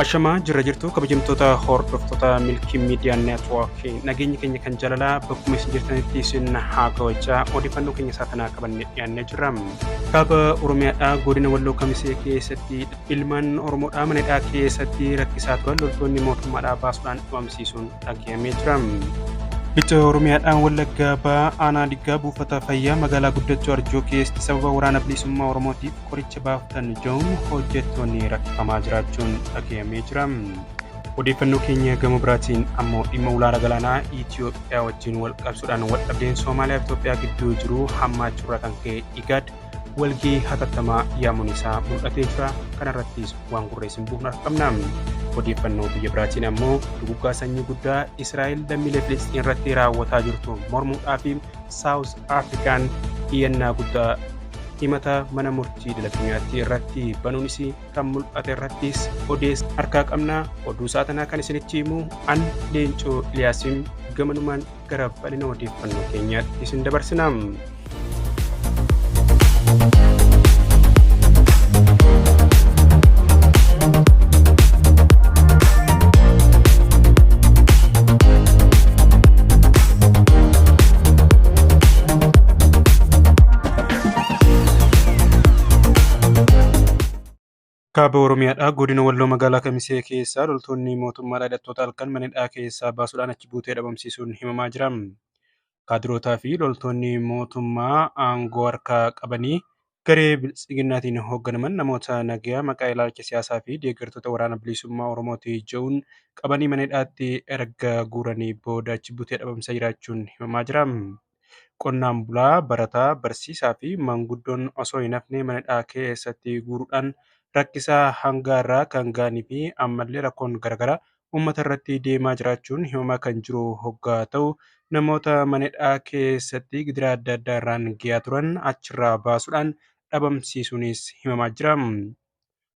Ashamaa jirra jirtu kabajamtoota hordoftoota milkii miidiyaa neetwoorkii nageenyi keenya kan jaalalaa bakkuma isin jirtanitti isin haa ga'achaa odeeffannoo keenya isaa kanaa qabanne dhiyaannee jirra. Kaaba Oromiyaadhaa godina Walloo Kamisee keessatti ilmaan Oromoodhaa mana hidhaa keessatti rakkisaa turan loltoonni mootummaadhaa baasuudhaan dhabamsiisuun dhaga'amee jira. Lixa Oromiyaadhaan Wallaggaa ba'aa aanaa diggaa buufata fayyaa magaalaa guddachuu Arjoo keessatti sababa waraana bilisummaa Oromootiif qoricha baafatan jedhuun hojjettoonni rakkifamaa jiraachuun dhaga'amee jira. Odeeffannoo keenya gama biraatiin ammoo dhimma ulaana galaanaa Itoophiyaa wajjin wal qabsuudhaan waldhabdeen Somaaliyaa fi Itoophiyaa gidduu jiru hammaachuurraa kan ka'e IGAD walgahii hatattamaa yaamuun isaa mul'atee jira. Kanarrattis waan gurreessin buufna qabna. Odeeffannoo biyya biraatiin ammoo duguggaa sanyii guddaa Israa'el lammiilee Filisxiin irratti raawwataa jirtu mormuudhaa fi Saawus Afrikaan iyyannaa guddaa himata mana murtii idil-addunyaatti irratti banuunis kan mul'ate irrattis odeessa harkaa qabna. Oduu saatanaa kan isinitti himu an Leencoo Iliyaasiin gamanumaan gara bal'ina odeeffannoo keenyaatti isin dabarsina. Kaaba Oromiyaadhaa godina Walloo magaalaa Kamisee keessaa loltoonni mootummaadhaa hidhattoota halkan mana hidhaa keessaa baasuudhaan achi buutee dhabamsiisuun himamaa jira. Kaadirootaa fi loltoonni mootummaa aangoo harkaa qabanii garee biltsiginnaatiin hoogganaman namoota nagayaa maqaa ilaalcha siyaasaa fi deeggartoota waraana bilisummaa Oromooti jedhuun qabanii mana hidhaatti erga guuranii booda achi buutee dhabamsaa jiraachuun himamaa jira. Qonnaan bulaa, barataa, barsiisaa fi maanguddoon osoo hin hafne mana hidhaa keessatti guuruudhaan rakkisaa hanga irraa kan ga'anii fi ammallee rakkoon garaagaraa uummata irratti deemaa jiraachuun himamaa kan jiru hoggaa ta'u namoota mana hidhaa keessatti gidiraa adda addaa irraan ga'aa turan achirraa baasuudhaan dhabamsiisuunis himamaa jira.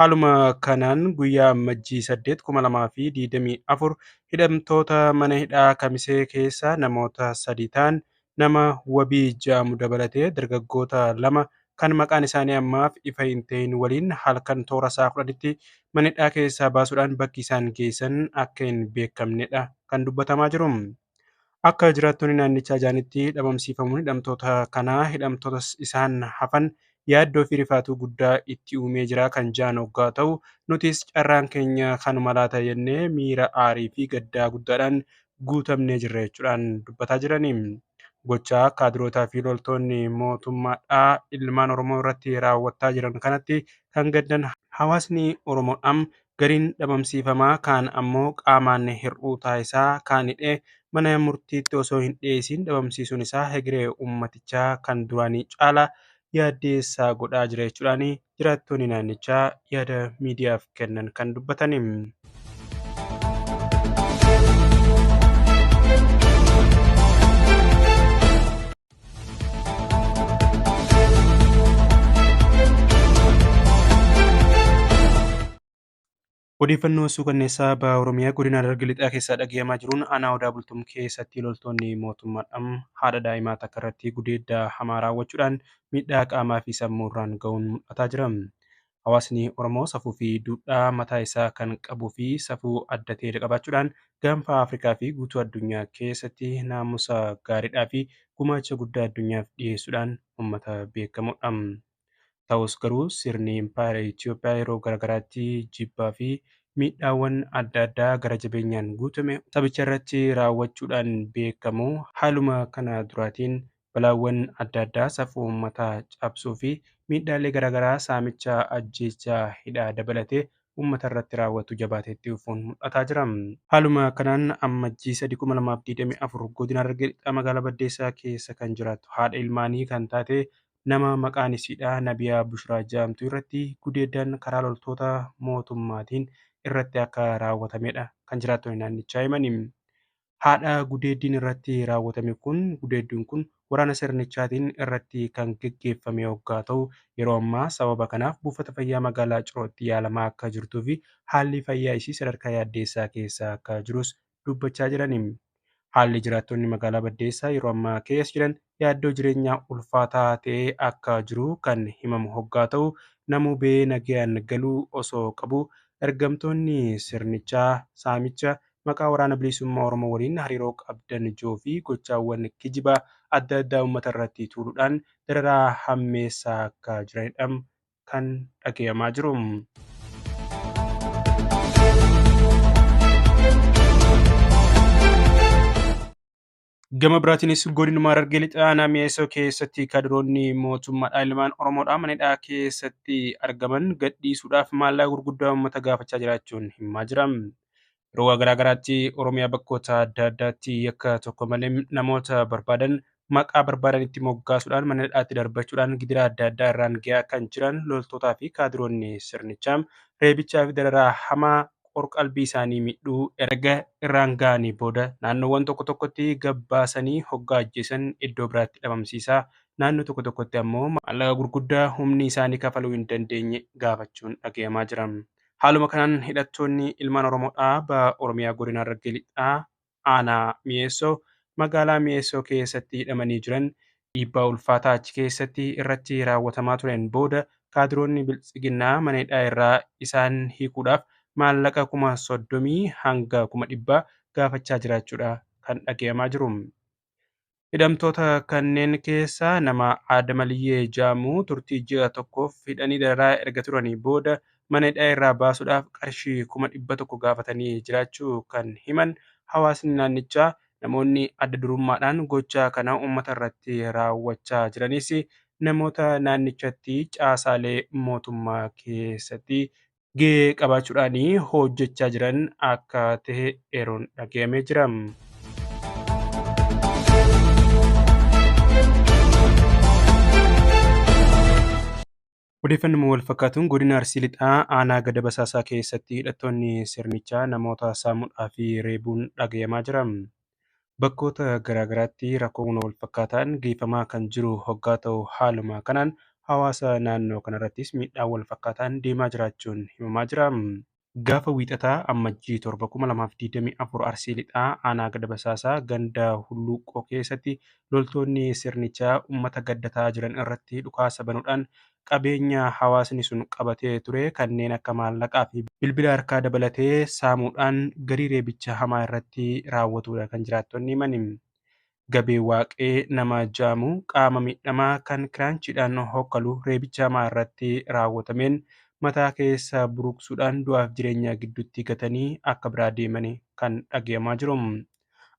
Haaluma kanaan guyyaa Ammajjii 8, 2024 hidhamtoota mana hidhaa Kamisee keessaa namoota 3 ta'an nama wabii jedhamu dabalatee dargaggoota 2 kan maqaan isaanii ammaaf ifa hin ta'in waliin halkan toora isaa 10tti mana hidhaa keessaa baasuudhaan bakki isaan geessan akka hin beekamnedha kan dubbatamaa jiru. Akka jiraattonni naannichaa jedhanitti dhabamsiifamuun hidhamtoota kanaa hidhamtoota isaan hafan yaaddoo fi rifaatuu guddaa itti uumee jira kan jedhan hoggaa ta'u nutis carraan keenya kanuma laata jennee miira aarii fi gaddaa guddaadhaan guutamnee jirra jechuudhaan dubbataa jirani. Gochaa kaadirootaa fi loltoonni mootummaadhaa ilmaan Oromoo irratti raawwataa jiran kanatti kan gaddan hawaasni Oromoodhaan gariin dhabamsiifamaa kaan ammoo qaamaan hir'uu taasisaa kaan hidhee mana murtiitti osoo hin dhiyeessin dhabamsiisuun isaa hegeree uummatichaa kan duraanii caalaa yaaddeessaa godhaa jira jechuudhaan jiraattonni naannichaa yaada miidiyaaf kennan kan dubbatani. Odeeffannoo suukanneessaa baha Oromiyaa godina Harargee lixaa keessaa dhagahamaa jiruun aanaa Odaa Bultuum keessatti loltoonni mootummaadhaan haadha daa'imaa takka irratti gudeeddaa hamaa raawwachuudhaan miidhaa qaamaa fi sammuu irraan ga'uun mul'ataa jira. Hawaasni Oromoo safuu fi duudhaa mataa isaa kan qabuu fi safuu adda ta'e qabaachuudhaan gaanfa Afrikaa fi guutuu addunyaa keessatti naamusa gaariidhaa fi gumaacha guddaa addunyaaf dhiyeessuudhaan uummata beekamudha. Ta'us garuu sirni Impaayera Itoophiyaa yeroo garaagaraatti jibbaa fi miidhaawwan adda addaa gara jabeenyaan guutame sabicha irratti raawwachuudhaan beekamu. Haaluma kana duraatiin balaawwan adda addaa safuu uummataa cabsuu fi miidhaalee garaagaraa saamicha ajjeechaa hidhaa dabalatee uummata irratti raawwatu jabaatee itti fufuun mul'ataa jira. Haaluma kanaan Ammajjii 3, 2024 godina Harargee lixaa magaalaa Baddeessaa keessa kan jiraattu haadha ilmaanii kan taate nama maqaan isiidhaa Nabiyaa Bushraa jedhamtu irratti gudeeddaan karaa loltoota mootummaatiin irratti akka raawwatamedha kan jiraattonni naannichaa himani. Haadha gudeeddiin irratti raawwatame gudeedduun kun waraana sirnichaatiin irratti kan geggeeffame hoggaa ta'u yeroo ammaa sababa kanaaf buufata fayyaa magaalaa Cirootti yaalamaa akka jirtuu fi haalli fayyaa ishii sadarkaa yaaddeessaa keessa akka jirus dubbachaa jirani. Haalli jiraattonni magaalaa Baddeessaa yeroo ammaa keessa jiran yaaddoo jireenyaa ulfaataa ta'ee akka jiru kan himamu hoggaa ta'u namuu ba'ee nagayaan galuu osoo qabu ergamtoonni sirnichaa saamicha maqaa waraana bilisummaa Oromoo waliin hariiroo qabdan ijoo fi gochaawwan kijibaa adda addaa uummata irratti tuuluudhaan dararaa hammeessaa akka jiranidha kan dhagahamaa jiru. Gama biraatiinis godinuma Harargee Lixaa aanaa Mi'eessoo keessatti kaadiroonni mootummaadhaa ilmaan Oromoodhaa mana hidhaa keessatti argaman gadhiisuudhaaf maallaqa gurguddaa uummata gaafachaa jiraachuun himaa jira. Yeroo garaa garaatti Oromiyaa bakkoota adda addaatti yakka tokko malee namoota barbaadan maqaa barbaadanitti moggaasuudhaan mana hidhaatti darbachuudhaan gidira adda addaa irraan gahaa kan jiran loltootaa fi kaadiroonni sirnichaa reebichaa fi dararaa hamaa qorqalbii isaanii miidhuu erga irraan ga'anii booda naannoowwan tokko tokkotti gabbaasanii hoggaa ajjeesan iddoo biraatti dhabamsiisaa naannoo tokko tokkotti ammoo maallaqa gurguddaa humni isaanii kafaluu hin dandeenye gaafachuun dhagahamaa jira. Haaluma kanaan hidhattoonni ilmaan Oromoodhaa baha Oromiyaa godina Harargee Lixaa aanaa Mi'eessoo magaalaa Mi'eessoo keessatti hidhamanii jiran dhiibbaa ulfaataa achi keessatti irratti raawwatamaa tureen booda kaadiroonni biltsiginnaa mana hidhaa irraa isaan hiikuudhaaf maallaqa 30,000 hanga 100,000 gaafachaa jiraachuudha kan dhagahamaa jiru. Hidhamtoota kanneen keessaa nama Adamaliyyee jedhamu turtii ji'a tokkoof hidhanii dararaa erga turanii booda mana hidhaa irraa baasuudhaaf qarshii 100,000 gaafatanii jiraachuu kan himan hawaasni naannichaa namoonni adda durummaadhaan gochaa kana uummata irratti raawwachaa jiranis namoota naannichatti caasaalee mootummaa keessatti gahee qabaachuudhaan hojjechaa jiran akka ta'e eeruun dhagahamee jira. Odeeffannoo wal fakkaatuun godina Arsii Lixaa aanaa Gada Basaasaa keessatti hidhattoonni sirnichaa namoota saamuudhaa fi reebuun dhagahamaa jira. Bakkoota garaa garaatti rakkoon wal fakkaataan geeffamaa kan jiru hoggaa ta'u haaluma kanaan hawaasa naannoo kanarrattis miidhaa wal fakkaataan deemaa jiraachuun himamaa jira. Gaafa wiixataa ammajjii 7 2024 Arsii Lixaa aanaa Gada Basaasaa ganda Hulluuqqoo keessatti loltoonni sirnichaa uummata gaddataa jiran irratti dhukaasa banuudhaan qabeenya hawaasni sun qabatee ture kanneen akka maallaqaa fi bilbila harkaa dabalatee saamuudhaan garii reebicha hamaa irratti raawwatudha kan jiraattonni himan. Gabee waaqee nama jedhamu qaama miidhamaa kan kiraanchiidhaan hokkalu reebicha hamaa irratti raawwatameen mataa keessa buruqsuudhaan du'aaf jireenya gidduutti gatanii akka biraa deeman kan dhagahamaa jiru.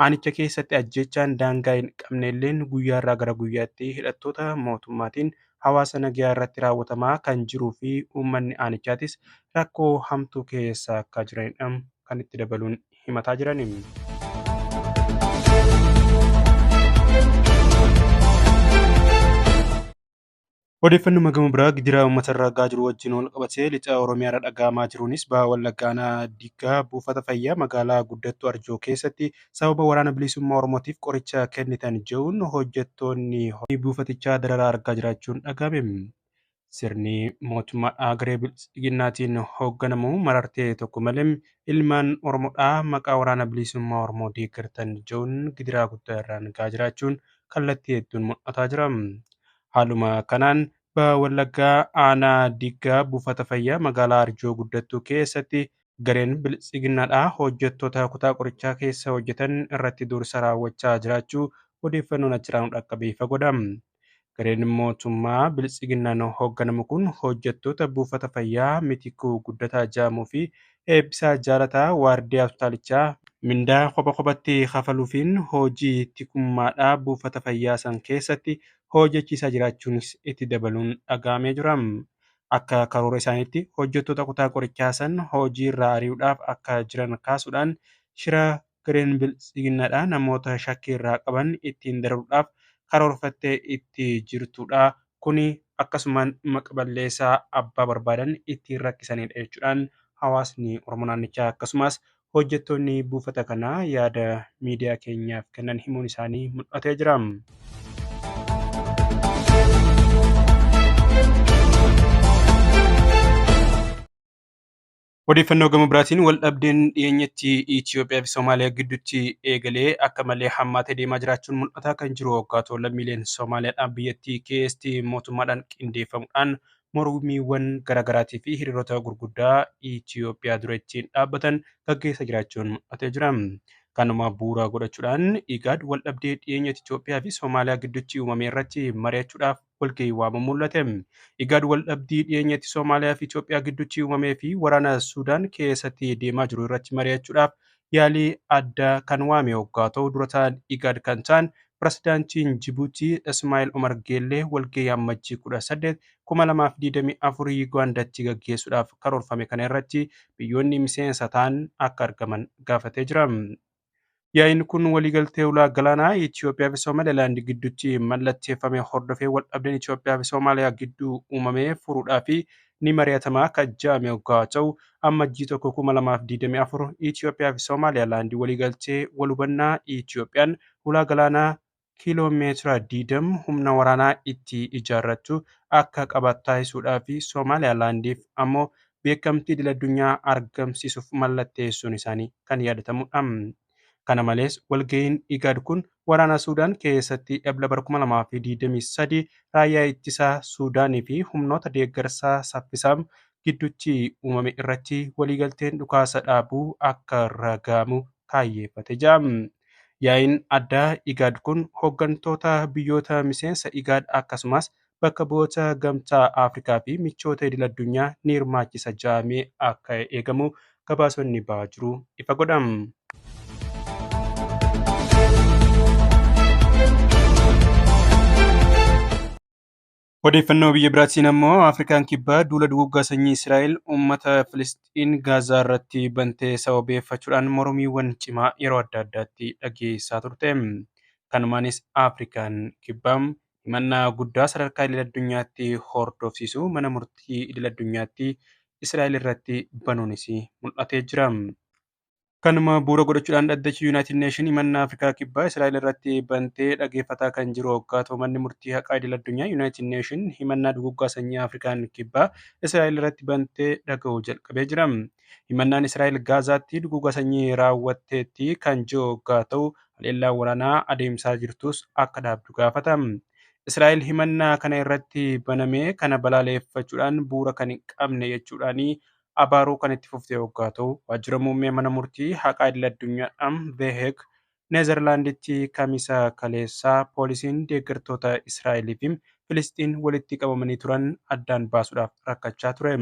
Aanicha keessatti ajjechaan daangaa hin qabnelleen guyyaarraa gara guyyaatti hidhattoota mootummaatiin hawaasa nagaa irratti raawwatamaa kan jiruu fi uummanni aanichaatis rakkoo hamtuu keessa akka jiranidha kan itti dabaluun himataa jiran. Odeeffannoo gama biraa gidiraa uummata irraa gahaa jiru wajjin wal qabatee lixa Oromiyaa irra dhagahamaa jiruunis baha Wallaggaa aanaa Diggaa buufata fayyaa magaalaa guddattuu Arjoo keessatti sababa waraana bilisummaa Oromootiif qoricha kennitan jechuun hojjettoonni buufatichaa dararaa argaa jiraachuun dhagahame. Sirni mootummaa garee biltsiginnaatiin hoogganamu marartee tokko malee ilmaan Oromoodhaa maqaa waraana bilisummaa Oromoo deeggartan jechuun gidiraa guddaa irraan gahaa jiraachuun kallattii hedduun mul'ataa jira. Haaluma kanaan baha Wallaggaa aanaa Diggaa buufata fayyaa magaalaa Arjoo guddattuu keessatti gareen biltsiginnaadhaa hojjettoota kutaa qorichaa keessa hojjetan irratti dursa raawwachaa jiraachuu odeeffannoon achirraan dhaqqabee ifa godha. Gareen mootummaa biltsiginnaan hoogganamu kun hojjettoota buufata fayyaa Mitikuu Guddataa jedhamuu fi Eebbisaa Jaalataa waardiyaa hospitaalichaa mindaa kopha kophatti kafaluufiin hojii tikummaadhaa buufata fayyaa san keessatti hojjechiisaa jiraachuunis itti dabaluun dhagahamee jira. Akka karoora isaaniitti hojjettoota kutaa qorichaa san hojii irraa ari'uudhaaf akka jiran kaasuudhaan shira gareen biltsiginnaadhaa namoota shakkii irraa qaban ittiin dararuudhaaf karoorfattee itti jirtudha. Kuni akkasumaan maqaballeessaa abbaa barbaadan ittiin rakkisanidha jechuudhaan hawaasni Oromoo naannichaa akkasumas hojjettoonni buufata kanaa yaada miidiyaa keenyaaf kennan himuun isaanii mul'atee jira. Odeeffannoo gama biraatiin wal dhabdeen dhiyeenyatti Itoophiyaa fi Somaaliyaa gidduutti eegalee akka malee hammaatee deemaa jiraachuun mul'ataa kan jiru waggaa lammiileen Somaaliyaadhaan biyyattii keessatti mootummaadhaan qindeeffamuudhaan mormiiwwan garaagaraatii fi hiriirota gurguddaa Itoophiyaa dura ittiin dhaabbatan gaggeessaa jiraachuun mul'atee jira. Kanuma bu'uura godhachuudhaan IGAD waldhabdee dhiyeenya Itoophiyaa fi Soomaaliyaa gidduutti uumame irratti mari'achuudhaaf walgahii waamuu mul'ate. IGAD waldhabdee dhiyeenya Soomaaliyaa fi Itoophiyaa gidduutti uumamee fi waraana Suudaan keessatti deemaa jiru irratti mari'achuudhaaf yaalii addaa kan waame hoggaa ta'u dura ta'an IGAD kan ta'an pirezidaantiin Jibuutii Ismaa'eel Omar Geellee walgahii ammajjii 18 2024 Yuugaandatti gaggeessuudhaaf karoorfame kana irratti biyyoonni miseensa ta'an akka argaman gaafatee jira. Yaa'iin kun waliigaltee ulaa galaanaa Itoophiyaa fi Somaalilaand gidduutti mallatteeffame hordofee waldhabdeen Itoophiyaa fi Soomaaliyaa gidduu uumame furuudhaaf ni mari'atama kan jedhame hoggaa ta'u ammajjii 1 2024 Itoophiyaa fi Somaalilaand waliigaltee wal hubannaa Itoophiyaan ulaa galaanaa kiiloomeetira 20 humna waraanaa itti ijaarrattu akka qabaatu taasisuudhaa fi Somaalilaandiif ammoo beekamtii idil-addunyaa argamsiisuuf mallatteessuun isaanii kan yaadatamudha. Kana malees walgahiin IGAD kun waraana Suudaan keessatti ebla 2023 raayyaa ittisaa Suudaanii fi humnoota deeggarsaa saffisaa gidduutti uumame irratti waliigalteen dhukaasa dhaabuu akka ragamu kaayyeeffate jira. Yaa'iin addaa IGAD kun hooggantoota biyyoota miseensa IGAD akkasumas bakka bu'oota gamtaa Afrikaa fi michoota idil-addunyaa ni hirmaachisa jedhamee akka eegamu gabaasonni ba'aa jiru ifa godha. Odeeffannoo biyya biraatiin ammoo Afrikaan kibbaa duula duguuggaa sanyii Israa'el uummata Filisxiin Gaazaa irratti bantee sababeeffachuudhaan mormiiwwan cimaa yeroo adda addaatti dhageessaa turte. Kanumaanis Afrikaan kibbaa himannaa guddaa sadarkaa idil-addunyaatti hordofsiisu mana murtii idil-addunyaatti Israa'el irratti banuunis mul'atee jira. Kanuma bu'uura godhachuudhaan dhaddachi Yuunaayitid Neeshin himannaa Afrikaa kibbaa Israa'el irratti bantee dhaggeeffataa kan jiru hoggaa ta'u manni murtii haqaa idil-addunyaa Yuunaayitid Neeshin himannaa duguuggaa sanyii Afrikaan kibbaa Israa'el irratti bantee dhaga'uu jalqabee jira. Himannaan Israa'el Gaazaatti duguuggaa sanyii raawwatteetti kan jiru hoggaa ta'u haleellaan waraanaa adeemsaa jirtus akka dhaabdu gaafata. Israa'el himannaa kana irratti baname kana balaaleffachuudhaan bu'uura kan hin qabne jechuudhaan abaaruu kan itti fuftee hoggaa ta'u waajjira muummee mana murtii haqaa idil-addunyaadhaan The Hague Neezerlaanditti kamisa kaleessaa poolisiin deeggartoota Israa'elii fi Filisxiin walitti qabamanii turan addaan baasuudhaaf rakkachaa ture.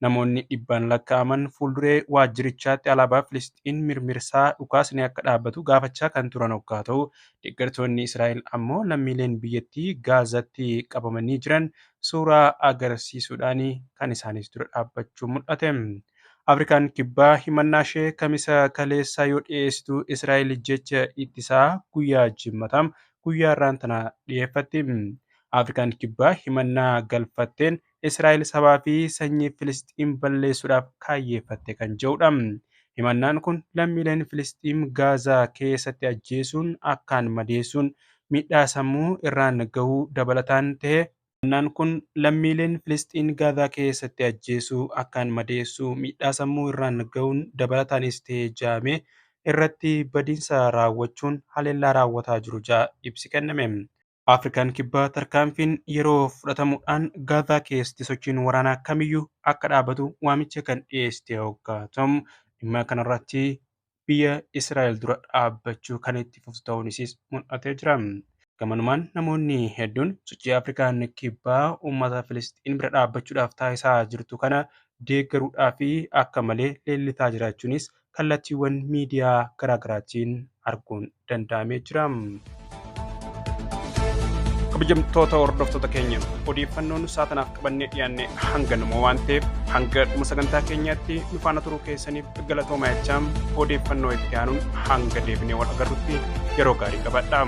Namoonni dhibbaan lakkaa'aman fuulduree waajjirichaatti alaabaa Filisxiin mirmirsaa dhukaasni akka dhaabbatu gaafachaa kan turan hoggaa ta'u deeggartoonni Israa'el ammoo lammiileen biyyattii Gaazaatti qabamanii jiran suuraa agarsiisuudhaan kan isaanis dura dhaabbachuu mul'ate. Afrikaan kibbaa himannaa ishee kamisa kaleessaa yoo dhiyeessitu Israa'el jecha ittisaa guyyaa jimmataa guyyaa irraan tana dhiyeeffatti. Afrikaan kibbaa himannaa galfatteen Israa'el sabaa fi sanyii Filisxiin balleessuudhaaf kaayyeeffatte kan jedhudha. Himannaan kun lammiileen Filisxiin Gaazaa keessatti ajjeesuun akkaan madeessuun miidhaa sammuu irraan gahuu dabalataan ta'e. Himannaan kun lammiileen Filisxiin Gaazaa keessatti ajjeesuu akkaan madeessuu miidhaa sammuu irraan gahuun dabalataanis ta'e jedhamee irratti badiinsa raawwachuun haleellaa raawwataa jiru jedha ibsi kenname. Afrikaan kibbaa tarkaanfiin yeroo fudhatamuudhaan Gaazaa keessatti sochiin waraanaa kamiyyuu akka dhaabatu waamicha kan dhiyeessite hoggaa ta'u dhimma kanarratti biyya Israa'el dura dhaabbachuu kan itti fuftu ta'uunis mul'atee jira. Gamanumaan namoonni hedduun sochii Afrikaan kibbaa uummata Filisxiin bira dhaabbachuudhaaf taasisaa jirtu kana deeggaruudhaa fi akka malee leellisaa jiraachuunis kallattiiwwan miidiyaa garaagaraatiin arguun danda'amee jira. Kabajamtoota hordoftoota keenya odeeffannoon saatanaaf qabannee dhiyaanne hanganuma waan ta'eef hanga dhuma sagantaa keenyaatti nu faana turuu keessaniif galatoomaa jechaa odeeffannoo itti aanuun hanga deebinee wal agarrutti yeroo gaarii qabadhaa.